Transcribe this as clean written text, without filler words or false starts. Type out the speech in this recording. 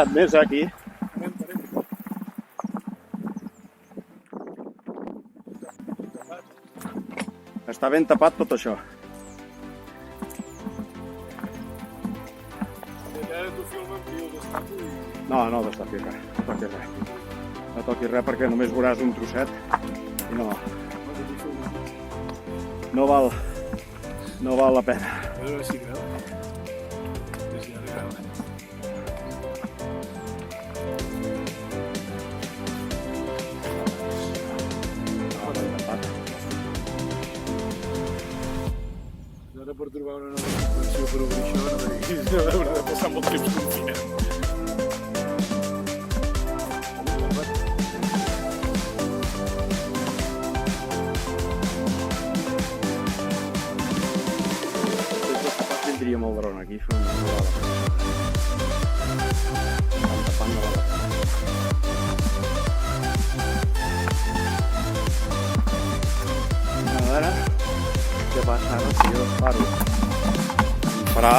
tallat més, aquí. Està ben tapat tot això. No, no destapi res, no toquis res. No toquis res perquè només veuràs un trosset i no val la pena. A veure si grava. Sí, ara grava. Ara per trobar una nova suspensió per obrir això no haurà de passar molt temps confinat. Tindria molt drone aquí, això no val la pena. Estan tapant no val la pena. A veure què passa ara si jo disparo. Em farà